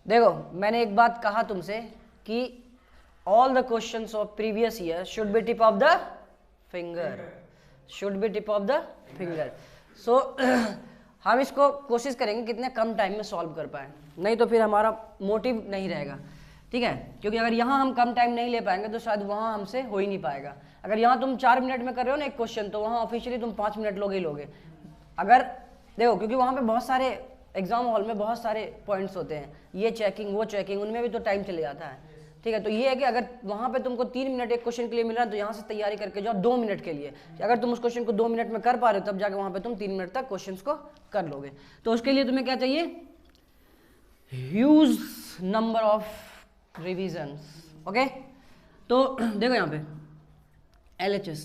देखो मैंने एक बात कहा तुमसे कि all the questions of previous year should be tip of the finger, should be tip of the finger. So हम इसको कोशिश करेंगे कितने कम टाइम में सॉल्व कर पाए, नहीं तो फिर हमारा मोटिव नहीं रहेगा, ठीक है। क्योंकि अगर यहाँ हम कम टाइम नहीं ले पाएंगे तो शायद वहाँ हमसे हो ही नहीं पाएगा। अगर यहाँ तुम 4 मिनट में कर रहे हो ना एक क्वेश्चन, तो वहाँ ऑफिशियली तुम 5 मिनट लोगे ही लोगे। अगर देखो क्योंकि वहाँ पे बहुत सारे एग्जाम हॉल में बहुत सारे पॉइंट्स होते हैं, ये चेकिंग वो चेकिंग, उनमें भी तो टाइम चले जाता है, ठीक है। तो ये है कि अगर वहाँ पे तुमको 3 मिनट एक क्वेश्चन के लिए मिल रहा है तो यहाँ से तैयारी करके जाओ 2 मिनट के लिए। अगर तुम उस क्वेश्चन को 2 मिनट में कर पा रहे हो तब जाके वहाँ पे तुम 3 मिनट तक क्वेश्चन को कर लोगे। तो उसके लिए तुम्हें क्या चाहिए, huge number of revisions, okay. तो देखो यहाँ पे LHS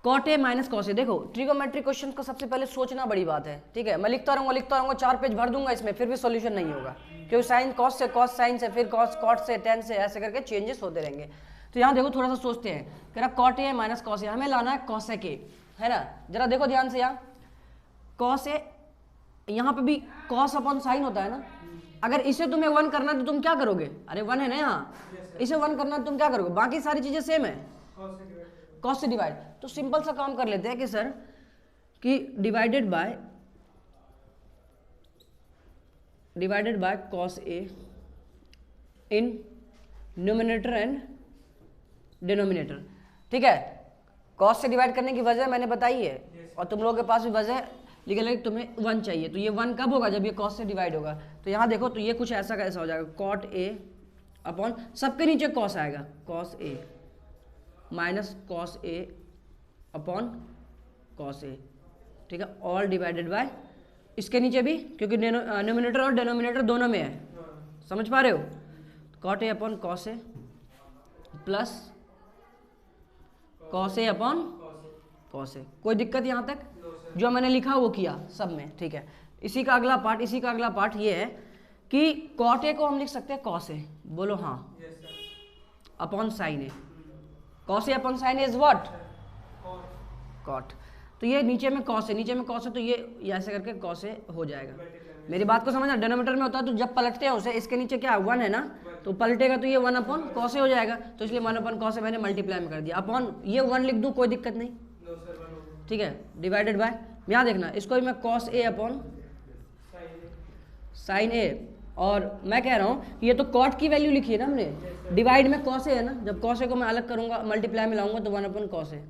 cot A minus cos A. देखो ट्रिगोमेट्रिक क्वेश्चन को सबसे पहले सोचना बड़ी बात है, ठीक है। मैं लिखता रहूँगा 4 पेज भर दूंगा इसमें, फिर भी सॉल्यूशन नहीं होगा, क्योंकि साइन कॉस से कॉस साइन से फिर कॉस कॉट से टेन से ऐसे करके चेंजेस होते रहेंगे। तो यहाँ देखो थोड़ा सा सोचते हैं, कह रहा कॉट ए माइनस कॉस ए, हमें लाना है कॉसेक ए, है ना। जरा देखो ध्यान से, यहाँ कॉस ए, यहाँ पे भी कॉस अपॉन साइन होता है ना। अगर इसे तुम्हें 1 करना है तो तुम क्या करोगे, अरे 1 है ना यहाँ, इसे 1 करना है तो तुम क्या करोगे, बाकी सारी चीजें सेम है, कॉस से डिवाइड। तो सिंपल सा काम कर लेते हैं कि सर कि divided by cos A in numerator and denominator, ठीक है। कॉस से डिवाइड करने की वजह मैंने बताई है, और तुम लोगों के पास भी वजह लिखा है, तुम्हें 1 चाहिए। तो ये 1 कब होगा, जब ये कॉस से डिवाइड होगा। तो यहाँ देखो तो ये कुछ ऐसा कैसा हो जाएगा, कॉट ए अपॉन सबके नीचे कॉस आएगा, cos A minus cos A upon cos ए, ठीक है। ऑल डिवाइडेड बाय इसके नीचे भी, क्योंकि न्यूमरेटर और डिनोमिनेटर दोनों में है, समझ पा रहे हो। Cot A upon cos A plus cos A upon cos A. कोई दिक्कत यहाँ तक, जो मैंने लिखा वो किया सब में, ठीक है। इसी का अगला पार्ट ये है कि कॉट ए को हम लिख सकते हैं कॉस ए, बोलो हाँ, upon sine A. Cos A upon sine A is what, cot. तो ये नीचे में कॉस है, तो ये ऐसे करके कॉस ए हो जाएगा। मेरी बात को समझना, डिनोमिनेटर में होता है तो जब पलटते हैं उसे, इसके नीचे क्या 1 है ना, तो पलटेगा तो ये 1 अपॉन कॉस ए हो जाएगा। तो इसलिए 1 अपॉन कॉस ए मैंने मल्टीप्लाई में कर दिया, अपॉन ये 1 लिख दूँ कोई दिक्कत नहीं, ठीक है। डिवाइडेड बाय, यहाँ देखना इसको भी मैं कॉस ए अपॉन साइन ए, और मैं कह रहा हूँ ये तो कॉट की वैल्यू लिखी है ना हमने, डिवाइड में कॉस ए है ना, जब कॉस ए को मैं अलग करूँगा मल्टीप्लाई में लाऊंगा तो 1 अपॉन कॉस ए,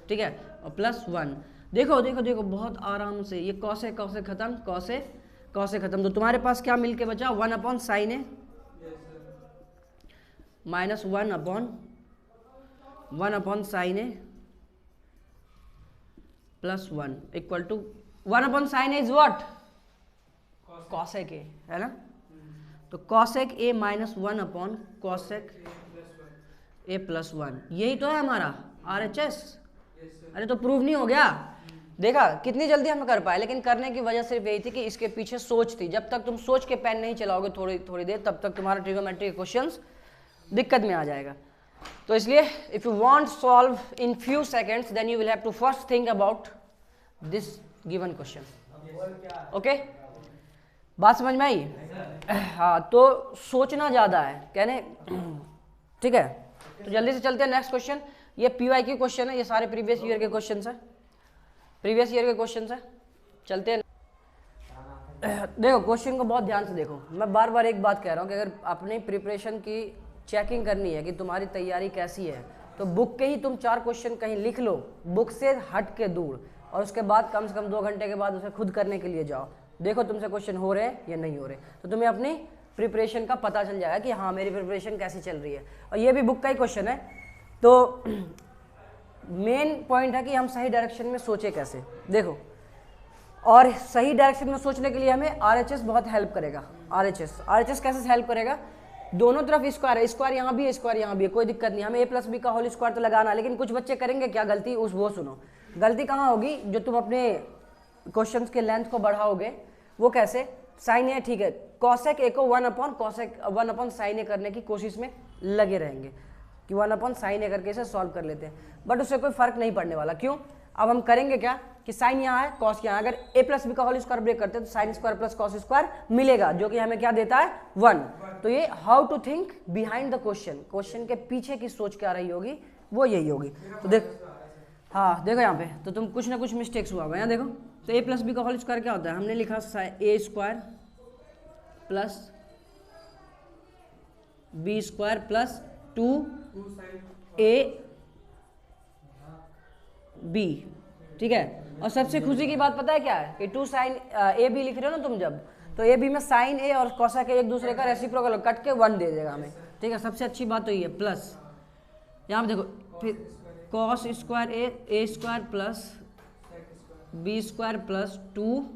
ठीक है, और प्लस 1। देखो बहुत आराम से ये कॉस ए खत्म, कॉस ए खत्म। तो तुम्हारे पास क्या मिल के बचा, 1 upon sine A minus 1 upon sine A plus 1 equal to 1 upon sine A is what, cosec A, है ना। तो cosec A minus 1 upon cosec A plus 1, यही तो है हमारा RHS। अरे तो प्रूव नहीं हो गया, देखा कितनी जल्दी हम कर पाए। लेकिन करने की वजह सिर्फ यही थी कि इसके पीछे सोच थी। जब तक तुम सोच के पेन नहीं चलाओगे थोड़ी देर, तब तक तुम्हारा ट्रिगोमेट्री के क्वेश्चंस दिक्कत में आ जाएगा। तो इसलिए if you want solve in few seconds then you will have to first think about this given question, okay. बात समझ में आई, हाँ। तो सोचना ज़्यादा है कहने, ठीक है। तो जल्दी से चलते हैं नेक्स्ट क्वेश्चन। ये PYQ क्वेश्चन है, ये सारे प्रीवियस ईयर के क्वेश्चन है, चलते हैं। देखो क्वेश्चन को बहुत ध्यान से देखो, मैं बार बार एक बात कह रहा हूँ कि अगर अपनी प्रिपरेशन की चेकिंग करनी है कि तुम्हारी तैयारी कैसी है, तो बुक के ही तुम 4 क्वेश्चन कहीं लिख लो, बुक से हट के दूर, और उसके बाद कम से कम 2 घंटे के बाद उसे खुद करने के लिए जाओ। देखो तुमसे क्वेश्चन हो रहे हैं या नहीं हो रहे, तो तुम्हें अपनी प्रिपरेशन का पता चल जाएगा कि हाँ मेरी प्रिपरेशन कैसी चल रही है। और ये भी बुक का ही क्वेश्चन है, तो मेन पॉइंट है कि हम सही डायरेक्शन में सोचे कैसे। देखो, और सही डायरेक्शन में सोचने के लिए हमें RHS बहुत हेल्प करेगा। RHS कैसे हेल्प करेगा, दोनों तरफ स्क्वायर यहाँ भी है, स्क्वायर यहाँ भी है, कोई दिक्कत नहीं। हमें A+B का होल स्क्वायर तो लगाना है, लेकिन कुछ बच्चे करेंगे क्या गलती, वो सुनो। गलती कहाँ होगी, जो तुम अपने क्वेश्चंस के लेंथ को बढ़ाओगे, वो कैसे, साइन ए, ठीक है, कॉसेक ए को 1 अपॉन साइन ए करने की कोशिश में लगे रहेंगे कि 1 अपॉन साइन ए करके इसे सॉल्व कर लेते हैं, बट उससे कोई फर्क नहीं पड़ने वाला। क्यों, अब हम करेंगे क्या, कि साइन यहाँ है कॉस यहाँ, अगर ए प्लस बी का होल स्क्वायर ब्रेक करते हैं तो sine square plus cos square मिलेगा, जो कि हमें क्या देता है 1। तो ये how to think behind the question, question के पीछे की सोच क्या रही होगी वो यही होगी। तो देख, हाँ देखो यहाँ पे तो तुम कुछ ना कुछ मिस्टेक्स हुआ होगा यहाँ देखो। तो ए प्लस बी का होल स्क्वायर क्या होता है, हमने लिखा A square plus B square plus 2a B, ठीक है। और सबसे खुशी की बात पता है क्या है कि 2 साइन ए बी लिख रहे हो ना तुम जब, तो ए बी में साइन ए और कोसेक एक दूसरे का रेसिप्रोकल कट के 1 दे देगा हमें, ठीक है। सबसे अच्छी बात तो ये प्लस यहाँ पे देखो, फिर cos square A square plus B square plus 2a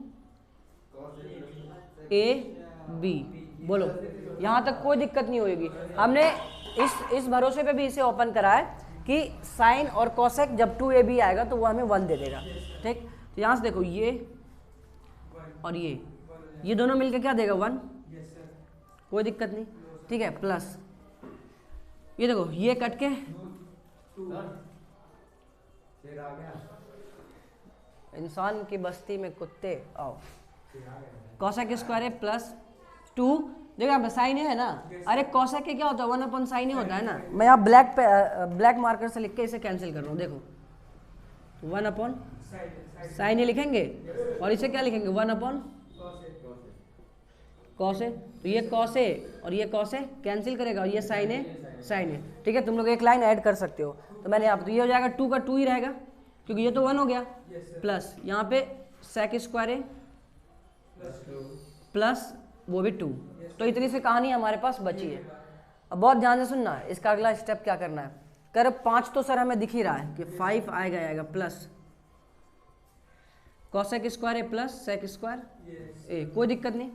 B, बोलो यहाँ तक कोई दिक्कत नहीं होगी। हमने इस भरोसे पे भी इसे ओपन करा है कि साइन और कोसेक जब 2a बी आएगा तो वो हमें 1 दे देगा, ठीक। तो यहाँ से देखो ये और ये दोनों मिलकर क्या देगा 1, कोई दिक्कत नहीं, ठीक है। प्लस ये देखो ये कट के इंसान की बस्ती में कुत्ते आओ, कोसेक स्क्वायर है प्लस 2, देखो यहाँ पे साइन है ना, अरे कोसेक के क्या होता है 1 साइन ही होता है ना। मैं यहाँ ब्लैक मार्कर से लिख के इसे कैंसिल कर रहा हूँ, देखो 1 साइन ही लिखेंगे और इसे क्या लिखेंगे 1 कॉस है, तो ये कॉस है और ये कॉस है कैंसिल करेगा और ये साइन है, ठीक है। तुम लोग एक लाइन ऐड कर सकते हो, तो मैंने यहाँ पे तो ये हो जाएगा 2 का 2 ही रहेगा क्योंकि ये तो 1 हो गया, प्लस यहाँ पे सेक स्क्वायर है प्लस वो भी 2, तो इतनी सी कहानी हमारे पास बची है। अब बहुत ध्यान से सुनना है, इसका अगला स्टेप क्या करना है। कर 5 तो सर हमें दिख ही रहा है कि 5 आएगा प्लस कोसेक स्क्वायर है प्लस सेक स्क्वायर ए, कोई दिक्कत नहीं।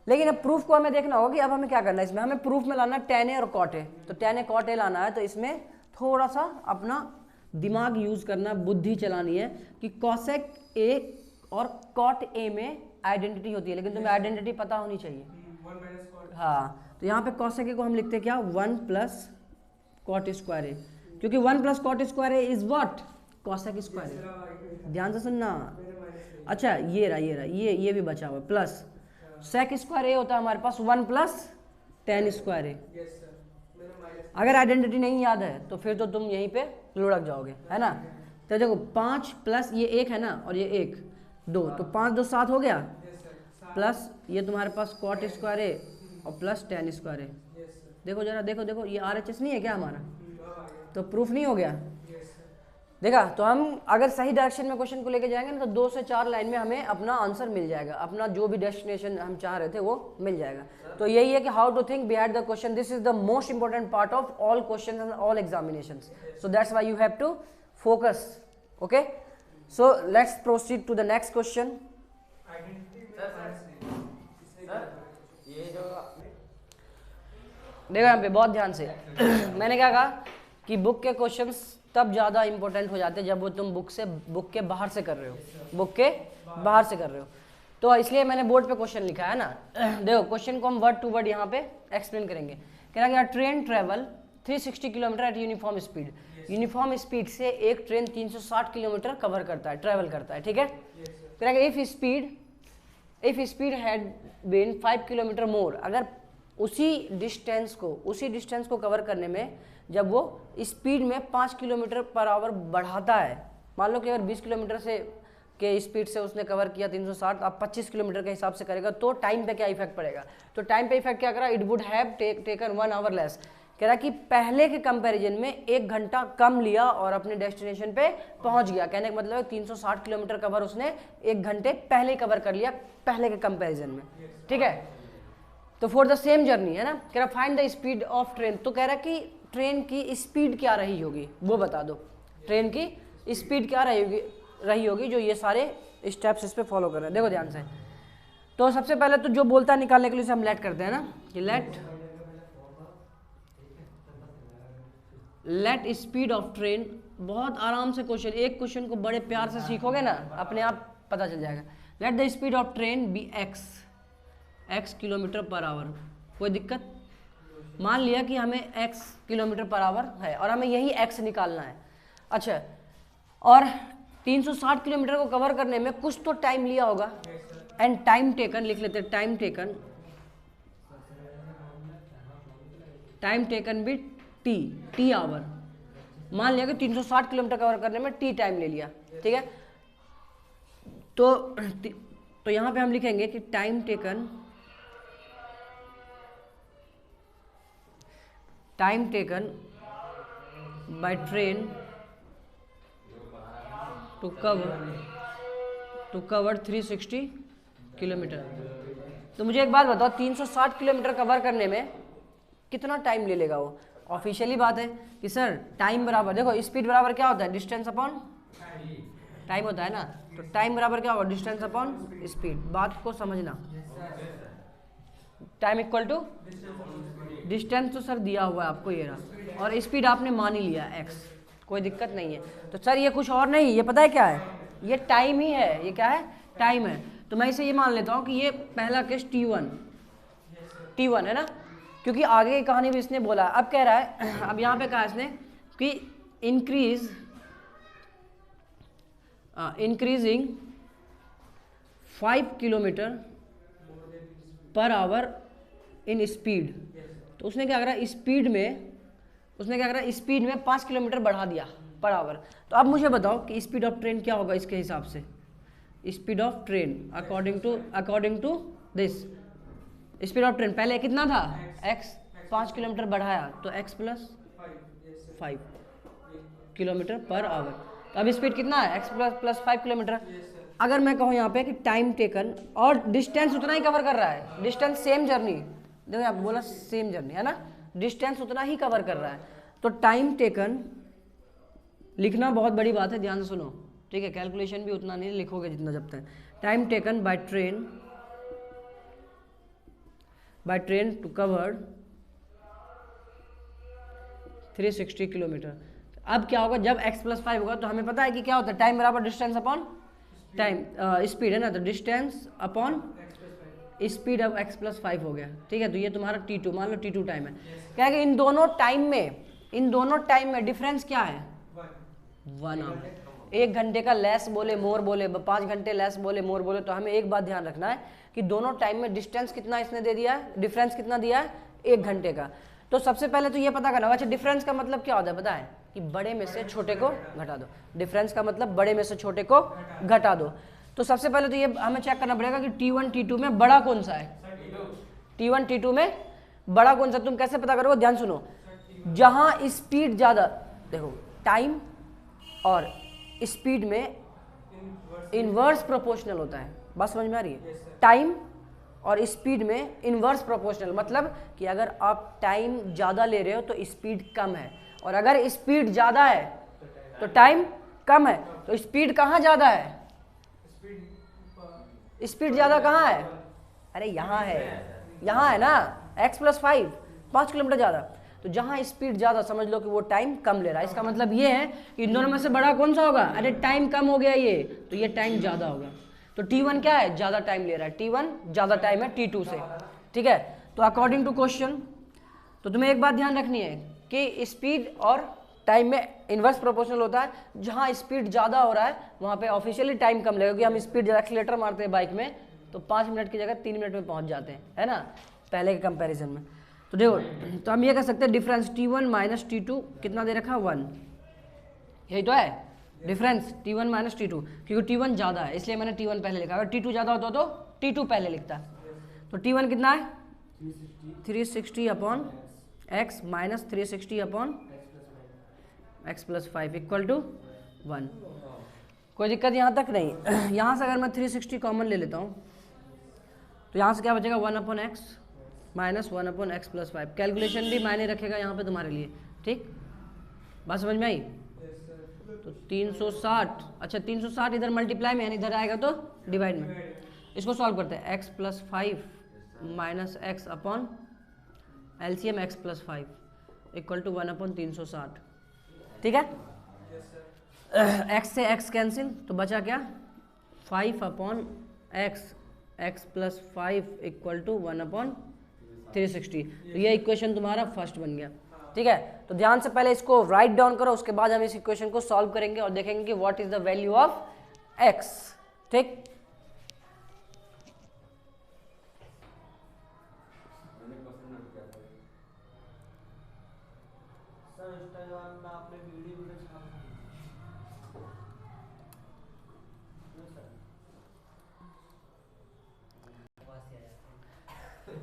लेकिन अब प्रूफ को हमें देखना होगा कि अब हमें क्या करना है, इसमें हमें प्रूफ में लाना tan a और cot a, तो tan a cot a लाना है, तो इसमें थोड़ा सा अपना दिमाग यूज करना, बुद्धि चलानी है कि कोसेक a और cot a में आइडेंटिटी होती है, लेकिन तुम्हें आइडेंटिटी पता होनी चाहिए। हाँ, तो यहाँ पे कोसेक a को हम लिखते क्या 1 प्लस cot स्क्वायर a, क्योंकि 1 plus cot square a is what cosec square a। ध्यान से सुनना। अच्छा ये रहा ये भी बचा हुआ प्लस सेक स्क्वायर ए होता है हमारे पास 1 प्लस tan स्क्वायर ए। अगर आइडेंटिटी नहीं याद है तो फिर तो तुम यहीं पे लुढ़क जाओगे, है ना। तो देखो 5 प्लस ये 1 है ना और ये 1 2, तो 5 2 7 हो गया, प्लस ये तुम्हारे पास cot स्क्वायर ए और प्लस tan स्क्वायर ए। देखो जरा देखो ये RHS नहीं है क्या हमारा, तो प्रूफ नहीं हो गया। देखा, तो हम अगर सही डायरेक्शन में क्वेश्चन को लेके जाएंगे ना तो 2 से 4 लाइन में हमें अपना आंसर मिल जाएगा, अपना जो भी डेस्टिनेशन हम चाह रहे थे वो मिल जाएगा। तो यही है कि how to think behind the question, this is the most important part of all question and all examinations, so that's why you have to focus. Okay, so let's proceed to the next question. देखो यहाँ पे बहुत ध्यान से मैंने क्या कहा कि बुक के क्वेश्चंस तब ज़्यादा इंपॉर्टेंट हो जाते हैं जब वो तुम बुक के बाहर से कर रहे हो, तो इसलिए मैंने बोर्ड पे क्वेश्चन लिखा है ना। देखो क्वेश्चन को हम वर्ड टू वर्ड यहाँ पे एक्सप्लेन करेंगे। कह रहा है train travel 360 kilometre eight uniform speed, uniform speed से एक ट्रेन 360 किलोमीटर कवर करता है, ट्रेवल करता है, ठीक है। कह रहा है if speed had been 5 kilometre more, अगर उसी डिस्टेंस को कवर करने में जब वो स्पीड में 5 किलोमीटर पर आवर बढ़ाता है, मान लो कि अगर 20 किलोमीटर से के स्पीड से उसने कवर किया 360, आप 25 किलोमीटर के हिसाब से करेगा तो टाइम पे क्या इफेक्ट पड़ेगा। तो टाइम पे इफेक्ट क्या करा, it would have taken 1 our less. कह रहा कि पहले के कंपैरिजन में 1 घंटा कम लिया और अपने डेस्टिनेशन पे पहुंच गया। कहने का मतलब है 360 किलोमीटर कवर उसने 1 घंटे पहले कवर कर लिया पहले के कंपैरिजन में, ठीक है। तो फॉर द सेम जर्नी, है ना। कह रहा find the speed of train, तो कह रहा कि ट्रेन की स्पीड क्या रही होगी वो बता दो, ट्रेन की स्पीड क्या रही होगी जो ये सारे स्टेप्स इस पे फॉलो कर रहे हैं। देखो ध्यान से, तो सबसे पहले तो जो बोलता है निकालने के लिए हम लेट करते हैं ना कि लेट स्पीड ऑफ ट्रेन। बहुत आराम से क्वेश्चन, एक क्वेश्चन को बड़े प्यार से सीखोगे ना अपने आप पता चल जाएगा। Let the speed of train be x kilometre per hour, कोई दिक्कत। मान लिया कि हमें x किलोमीटर पर आवर है और हमें यही x निकालना है। अच्छा, और 360 किलोमीटर को कवर करने में कुछ तो टाइम लिया होगा, एंड टाइम टेकन लिख लेते हैं, टाइम टेकन भी टी आवर। मान लिया कि 360 किलोमीटर कवर करने में टी टाइम ले लिया, ठीक है। तो यहां पे हम लिखेंगे कि time taken by train to cover 360 kilometre. तो मुझे एक बात बताओ, 360 किलोमीटर कवर करने में कितना टाइम ले लेगा वो? ऑफिशियली बात है कि सर टाइम बराबर, देखो स्पीड बराबर क्या होता है, डिस्टेंस अपॉन टाइम होता है ना। तो टाइम बराबर क्या होगा, डिस्टेंस अपॉन स्पीड। बात को समझना, टाइम इक्वल टू डिस्टेंस तो सर दिया हुआ है आपको ये रहा, और स्पीड आपने मान ही लिया x, कोई दिक्कत नहीं है। तो सर ये कुछ और नहीं, ये पता है क्या है, ये टाइम ही है। ये क्या है, टाइम है। तो मैं इसे ये मान लेता हूँ कि ये पहला केस T1 है ना, क्योंकि आगे की कहानी भी इसने बोला। अब कह रहा है, अब यहाँ पे कहा इसने कि increasing 5 kilometre per our in speed. तो उसने क्या करा, स्पीड में 5 किलोमीटर बढ़ा दिया पर आवर। तो अब मुझे बताओ कि स्पीड ऑफ ट्रेन क्या होगा इसके हिसाब से। Speed of train according to this, speed of train पहले कितना था, x, 5 किलोमीटर बढ़ाया तो x plus 5 kilometre per hour. तो अब स्पीड कितना है, x प्लस 5 किलोमीटर। अगर मैं कहूँ यहाँ पे कि टाइम टेकन, और डिस्टेंस उतना ही कवर कर रहा है, डिस्टेंस सेम जर्नी, देखो आप बोला सेम जर्नी है ना, डिस्टेंस उतना ही कवर कर रहा है। तो टाइम टेकन लिखना बहुत बड़ी बात है, ध्यान से सुनो, ठीक है। कैलकुलेशन भी उतना नहीं लिखोगे जितना जब तक। Time taken by train to cover 360 kilometre. अब क्या होगा, जब x प्लस 5 होगा तो हमें पता है कि क्या होता है, टाइम बराबर डिस्टेंस अपॉन टाइम, स्पीड है ना, तो डिस्टेंस अपॉन स्पीड अब x प्लस 5 हो गया, ठीक है। तो ये तुम्हारा T2, मान लो T2 टाइम है। क्या है कि इन दोनों टाइम में डिफरेंस क्या है, 1 आवर। 1 घंटे का लेस बोले मोर बोले, 5 घंटे लेस बोले मोर बोले, तो हमें एक बात ध्यान रखना है कि दोनों टाइम में डिस्टेंस कितना इसने दे दिया है, डिफरेंस कितना दिया है, 1 घंटे का। तो सबसे पहले तो ये पता करना, अच्छा डिफरेंस का मतलब क्या होता है पता है, कि बड़े में से छोटे को घटा दो। डिफरेंस का मतलब बड़े में से छोटे को घटा दो। तो सबसे पहले तो ये हमें चेक करना पड़ेगा कि T1 T2 में बड़ा कौन सा है, T1 T2 में बड़ा कौन सा। तुम कैसे पता करोगे, ध्यान सुनो, जहां स्पीड ज्यादा, देखो टाइम और स्पीड में इनवर्स प्रोपोर्शनल होता है, बात समझ में आ रही है। टाइम और स्पीड में इनवर्स प्रोपोर्शनल, मतलब कि अगर आप टाइम ज़्यादा ले रहे हो तो स्पीड कम है, और अगर स्पीड ज़्यादा है तो टाइम कम है। तो स्पीड कहाँ ज़्यादा है, स्पीड ज़्यादा कहाँ है, अरे यहाँ है ना, x प्लस 5 किलोमीटर ज़्यादा। तो जहाँ स्पीड ज़्यादा समझ लो कि वो टाइम कम ले रहा है। इसका मतलब ये है कि इन दोनों में से बड़ा कौन सा होगा, अरे टाइम कम हो गया ये, तो ये टाइम ज़्यादा होगा। तो T1 क्या है, ज़्यादा टाइम ले रहा है, T1 ज़्यादा टाइम है T2 से, ठीक है। तो अकॉर्डिंग टू क्वेश्चन, तो तुम्हें एक बात ध्यान रखनी है कि स्पीड और टाइम में इन्वर्स प्रोपोर्शनल होता है। जहाँ स्पीड ज़्यादा हो रहा है वहाँ पे ऑफिशियली टाइम कम लगेगा, क्योंकि हम स्पीड ज़्यादा एक्सीलेटर मारते हैं बाइक में तो 5 मिनट की जगह 3 मिनट में पहुँच जाते हैं, है ना, पहले के कंपेरिजन में। तो देखो, तो हम ये कह सकते हैं डिफरेंस T1 माइनस T2 कितना दे रखा है, 1, यही तो है डिफरेंस T1 माइनस T2, क्योंकि T1 ज़्यादा है इसलिए मैंने T1 पहले लिखा। अगर T2 ज़्यादा होता तो T2 पहले लिखता। तो T1 कितना है, 360 upon x minus 360 upon x plus 5 equal to 1। कोई दिक्कत यहाँ तक नहीं। यहाँ से अगर मैं 360 कॉमन ले लेता हूँ तो यहाँ से क्या बचेगा, 1 upon x minus 1 upon x plus 5। Calculation भी मायने रखेगा यहाँ पे तुम्हारे लिए, ठीक, बात समझ में आई। तो 360, अच्छा 360 इधर मल्टीप्लाई में, यानी इधर आएगा तो डिवाइड में। इसको सॉल्व करते हैं, x plus 5 minus x upon LCM x plus 5 equal to 1 upon 360, ठीक है। x से x कैंसिल, तो बचा क्या, 5 upon x plus 5 equal to 1 upon 360। तो ये इक्वेशन तुम्हारा फर्स्ट बन गया। ठीक है, तो ध्यान से पहले इसको राइट डाउन करो, उसके बाद हम इस इक्वेशन को सॉल्व करेंगे और देखेंगे कि what is the value of x. ठीक,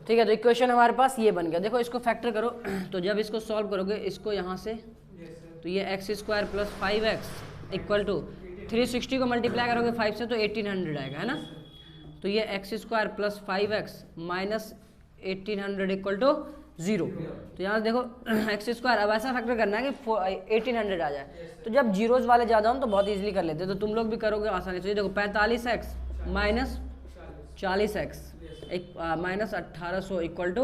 ठीक है, तो इक्वेशन हमारे पास ये बन गया। देखो इसको फैक्टर करो, तो जब इसको सॉल्व करोगे इसको यहाँ से, तो ये x square plus 5x equal to 360 को मल्टीप्लाई करोगे 5 से तो 1800 आएगा, है ना। तो ये x square plus 5x minus 1800 equal to 0। तो यहाँ से देखो एक्स स्क्वायर, अब ऐसा फैक्टर करना है कि 1800 आ जाए। तो जब जीरोज वाले ज़्यादा हो तो बहुत ईजिली कर लेते, तो तुम लोग भी करोगे आसानी से। देखो 45x minus 40x minus 1800 equal to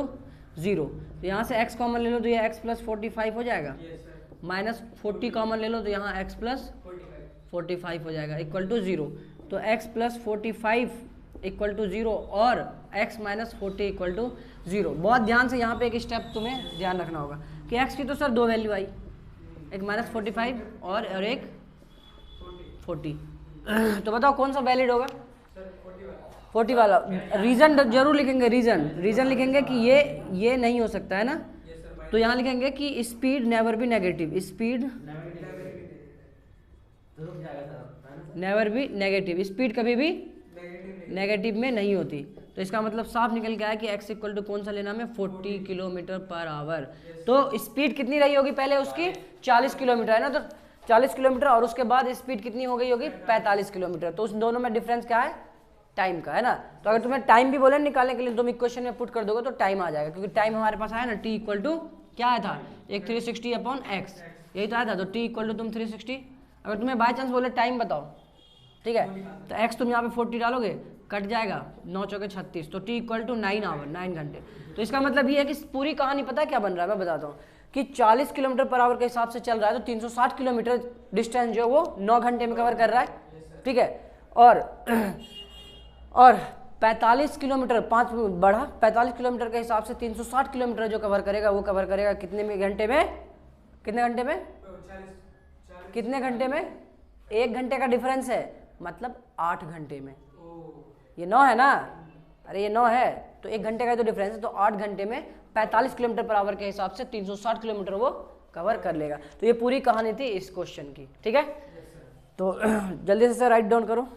0। तो यहाँ से x कॉमन ले लो तो ये x प्लस 45 हो जाएगा, माइनस 40 कॉमन ले लो तो यहाँ x प्लस 45 हो जाएगा इक्वल टू 0। तो x प्लस 45 इक्वल टू 0 और x माइनस 40 इक्वल टू 0। बहुत ध्यान से यहाँ पे एक स्टेप तुम्हें ध्यान रखना होगा कि x की तो सर दो वैल्यू आई, एक माइनस 45 और एक 40। तो बताओ कौन सा वैलिड होगा? 40 वाला। रीजन जरूर लिखेंगे, रीजन लिखेंगे कि ये नहीं हो सकता है ना। तो यहाँ लिखेंगे कि speed never be negative, speed never be negative, speed कभी भी नेगेटिव में नहीं होती। तो इसका मतलब साफ निकल के आया कि x इक्वल टू कौन सा लेना हमें, 40 किलोमीटर पर आवर। तो स्पीड कितनी रही होगी पहले उसकी, 40 किलोमीटर है ना, तो 40 किलोमीटर और उसके बाद स्पीड कितनी हो गई होगी, 45 किलोमीटर। तो उस दोनों में डिफरेंस क्या है, टाइम का, है ना। तो अगर तुम्हें टाइम भी बोले निकालने के लिए तुम इक्वेशन में पुट कर दोगे तो टाइम आ जाएगा, क्योंकि टाइम हमारे पास आया ना, t इक्वल टू क्या आया था, एक 360 अपॉन x, यही तो आया था। तो t इक्वल टू तुम 360, अगर तुम्हें बाई चांस बोले टाइम बताओ, ठीक है, तो x तुम यहाँ पे 40 डालोगे, कट जाएगा, 9 चौके 36, तो t इक्वल टू 9 आवर, 9 घंटे। तो इसका मतलब ये है कि पूरी कहानी पता है क्या बन रहा है, मैं बताता हूँ कि 40 किलोमीटर पर आवर के हिसाब से चल रहा है, तो 360 किलोमीटर डिस्टेंस जो वो 9 घंटे में कवर कर रहा है, ठीक है। और 45 किलोमीटर 5 बढ़ा, 45 किलोमीटर के हिसाब से 360 किलोमीटर जो कवर करेगा वो कवर करेगा कितने में घंटे में, कितने घंटे में, कितने घंटे में, 1 घंटे का डिफरेंस है, मतलब 8 घंटे में। ये 9 है ना, अरे ये 9 है, तो 1 घंटे का तो डिफरेंस है, तो 8 घंटे में 45 किलोमीटर पर आवर के हिसाब से 360 किलोमीटर वो कवर कर लेगा। तो ये पूरी कहानी थी इस क्वेश्चन की, ठीक है। तो जल्दी से राइट डाउन करो।